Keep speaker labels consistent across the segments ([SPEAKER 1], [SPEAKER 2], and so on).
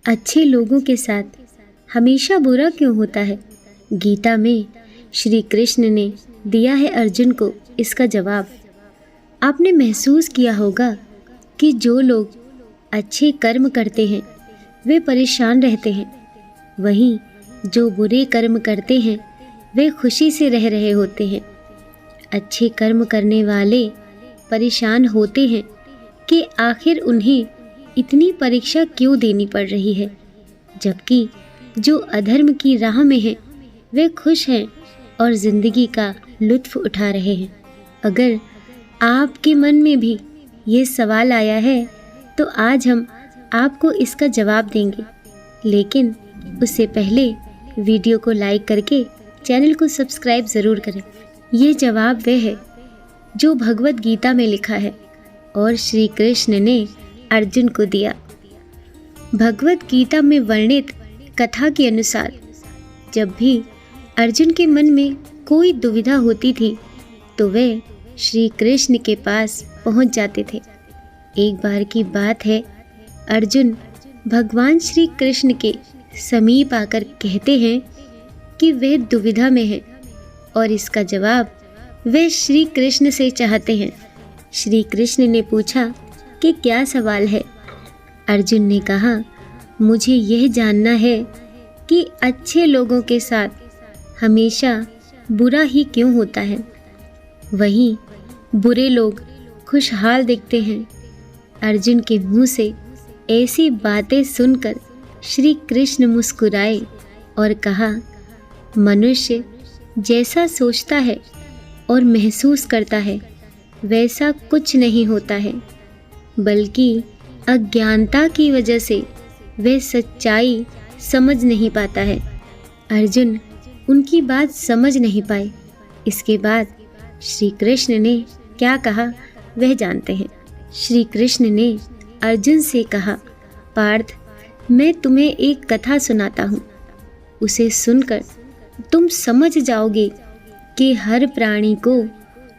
[SPEAKER 1] अच्छे लोगों के साथ हमेशा बुरा क्यों होता है? गीता में श्री कृष्ण ने दिया है अर्जुन को इसका जवाब। आपने महसूस किया होगा कि जो लोग अच्छे कर्म करते हैं वे परेशान रहते हैं, वहीं जो बुरे कर्म करते हैं वे खुशी से रह रहे होते हैं। अच्छे कर्म करने वाले परेशान होते हैं कि आखिर उन्हें इतनी परीक्षा क्यों देनी पड़ रही है, जबकि जो अधर्म की राह में हैं वे खुश हैं और ज़िंदगी का लुत्फ़ उठा रहे हैं। अगर आपके मन में भी ये सवाल आया है तो आज हम आपको इसका जवाब देंगे, लेकिन उससे पहले वीडियो को लाइक करके चैनल को सब्सक्राइब ज़रूर करें। ये जवाब वह है जो भगवत गीता में लिखा है और श्री कृष्ण ने अर्जुन को दिया। भगवत गीता में वर्णित कथा के अनुसार जब भी अर्जुन के मन में कोई दुविधा होती थी तो वे श्री कृष्ण के पास पहुंच जाते थे। एक बार की बात है, अर्जुन भगवान श्री कृष्ण के समीप आकर कहते हैं कि वे दुविधा में हैं और इसका जवाब वे श्री कृष्ण से चाहते हैं। श्री कृष्ण ने पूछा कि क्या सवाल है? अर्जुन ने कहा, मुझे यह जानना है कि अच्छे लोगों के साथ हमेशा बुरा ही क्यों होता है, वहीं बुरे लोग खुशहाल दिखते हैं। अर्जुन के मुंह से ऐसी बातें सुनकर श्री कृष्ण मुस्कुराए और कहा, मनुष्य जैसा सोचता है और महसूस करता है वैसा कुछ नहीं होता है, बल्कि अज्ञानता की वजह से वह सच्चाई समझ नहीं पाता है। अर्जुन उनकी बात समझ नहीं पाए। इसके बाद श्री कृष्ण ने क्या कहा वह जानते हैं। श्री कृष्ण ने अर्जुन से कहा, पार्थ, मैं तुम्हें एक कथा सुनाता हूँ। उसे सुनकर तुम समझ जाओगे कि हर प्राणी को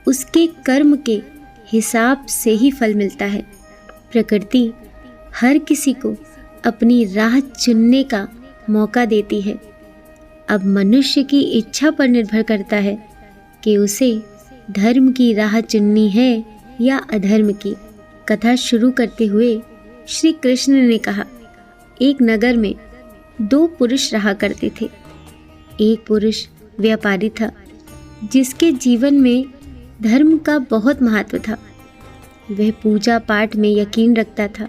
[SPEAKER 1] उसके कर्म के हिसाब से ही फल मिलता है। प्रकृति हर किसी को अपनी राह चुनने का मौका देती है। अब मनुष्य की इच्छा पर निर्भर करता है कि उसे धर्म की राह चुननी है या अधर्म की। कथा शुरू करते हुए श्री कृष्ण ने कहा, एक नगर में दो पुरुष रहा करते थे। एक पुरुष व्यापारी था जिसके जीवन में धर्म का बहुत महत्व था। वह पूजा पाठ में यकीन रखता था।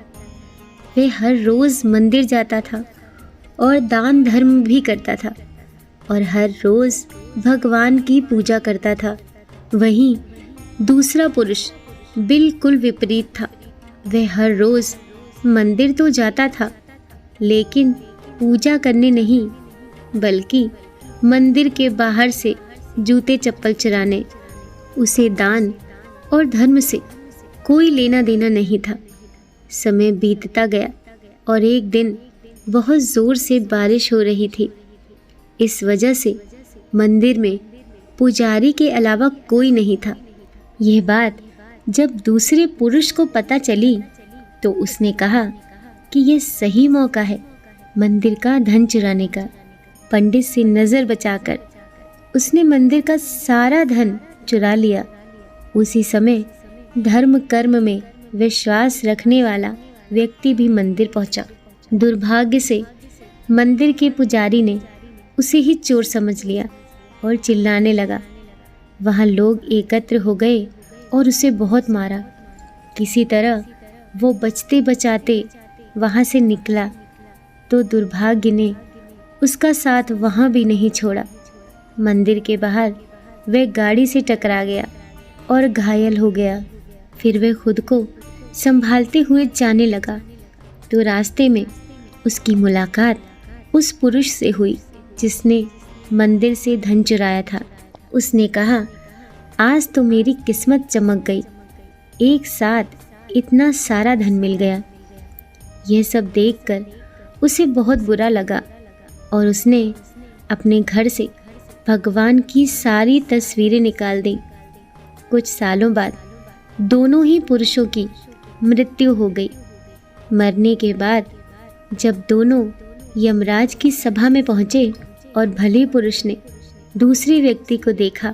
[SPEAKER 1] वह हर रोज़ मंदिर जाता था और दान धर्म भी करता था और हर रोज़ भगवान की पूजा करता था। वहीं दूसरा पुरुष बिल्कुल विपरीत था। वह हर रोज़ मंदिर तो जाता था, लेकिन पूजा करने नहीं, बल्कि मंदिर के बाहर से जूते चप्पल चुराने। उसे दान और धर्म से कोई लेना देना नहीं था। समय बीतता गया और एक दिन बहुत ज़ोर से बारिश हो रही थी। इस वजह से मंदिर में पुजारी के अलावा कोई नहीं था। यह बात जब दूसरे पुरुष को पता चली तो उसने कहा कि यह सही मौका है मंदिर का धन चुराने का। पंडित से नज़र बचाकर उसने मंदिर का सारा धन चुरा लिया। उसी समय धर्म कर्म में विश्वास रखने वाला व्यक्ति भी मंदिर पहुंचा। दुर्भाग्य से मंदिर के पुजारी ने उसे ही चोर समझ लिया और चिल्लाने लगा। वहाँ लोग एकत्र हो गए और उसे बहुत मारा। किसी तरह वो बचते बचाते वहाँ से निकला तो दुर्भाग्य ने उसका साथ वहाँ भी नहीं छोड़ा। मंदिर के बाहर वह गाड़ी से टकरा गया और घायल हो गया। फिर वह खुद को संभालते हुए जाने लगा तो रास्ते में उसकी मुलाकात उस पुरुष से हुई जिसने मंदिर से धन चुराया था। उसने कहा, आज तो मेरी किस्मत चमक गई, एक साथ इतना सारा धन मिल गया। यह सब देखकर उसे बहुत बुरा लगा और उसने अपने घर से भगवान की सारी तस्वीरें निकाल दी। कुछ सालों बाद दोनों ही पुरुषों की मृत्यु हो गई। मरने के बाद जब दोनों यमराज की सभा में पहुँचे और भले पुरुष ने दूसरे व्यक्ति को देखा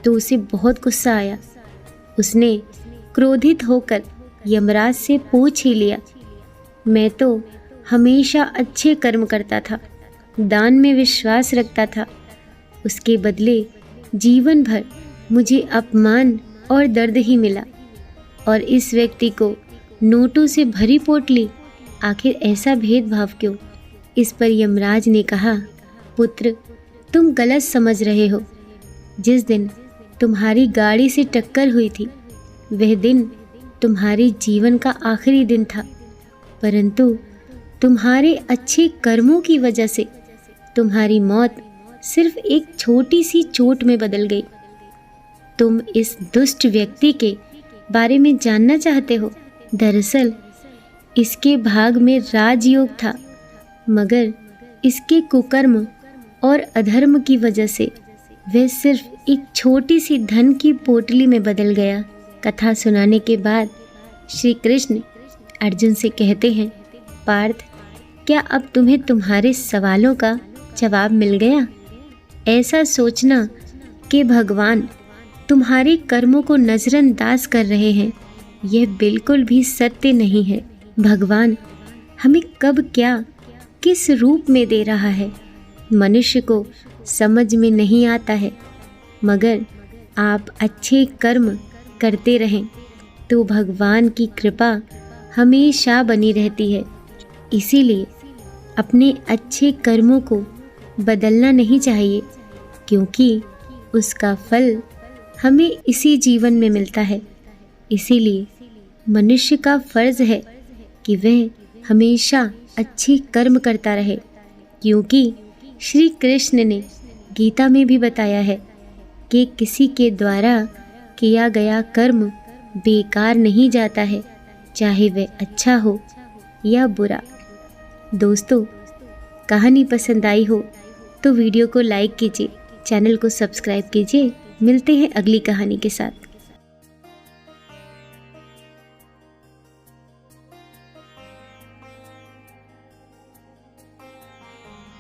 [SPEAKER 1] तो उसे बहुत गुस्सा आया। उसने क्रोधित होकर यमराज से पूछ ही लिया, मैं तो हमेशा अच्छे कर्म करता था, दान में विश्वास रखता था, उसके बदले जीवन भर मुझे अपमान और दर्द ही मिला, और इस व्यक्ति को नोटों से भरी पोटली, आखिर ऐसा भेदभाव क्यों? इस पर यमराज ने कहा, पुत्र, तुम गलत समझ रहे हो। जिस दिन तुम्हारी गाड़ी से टक्कर हुई थी वह दिन तुम्हारे जीवन का आखिरी दिन था, परंतु तुम्हारे अच्छे कर्मों की वजह से तुम्हारी मौत सिर्फ एक छोटी सी चोट में बदल गई। तुम इस दुष्ट व्यक्ति के बारे में जानना चाहते हो? दरअसल इसके भाग में राजयोग था, मगर इसके कुकर्म और अधर्म की वजह से वह सिर्फ एक छोटी सी धन की पोटली में बदल गया। कथा सुनाने के बाद श्री कृष्ण अर्जुन से कहते हैं, पार्थ, क्या अब तुम्हें तुम्हारे सवालों का जवाब मिल गया? ऐसा सोचना कि भगवान तुम्हारे कर्मों को नज़रअंदाज कर रहे हैं, यह बिल्कुल भी सत्य नहीं है। भगवान हमें कब क्या किस रूप में दे रहा है मनुष्य को समझ में नहीं आता है, मगर आप अच्छे कर्म करते रहें तो भगवान की कृपा हमेशा बनी रहती है। इसीलिए अपने अच्छे कर्मों को बदलना नहीं चाहिए, क्योंकि उसका फल हमें इसी जीवन में मिलता है। इसीलिए मनुष्य का फर्ज है कि वह हमेशा अच्छे कर्म करता रहे, क्योंकि श्री कृष्ण ने गीता में भी बताया है कि किसी के द्वारा किया गया कर्म बेकार नहीं जाता है, चाहे वह अच्छा हो या बुरा। दोस्तों, कहानी पसंद आई हो तो वीडियो को लाइक कीजिए, चैनल को सब्सक्राइब कीजिए। मिलते हैं अगली कहानी के साथ।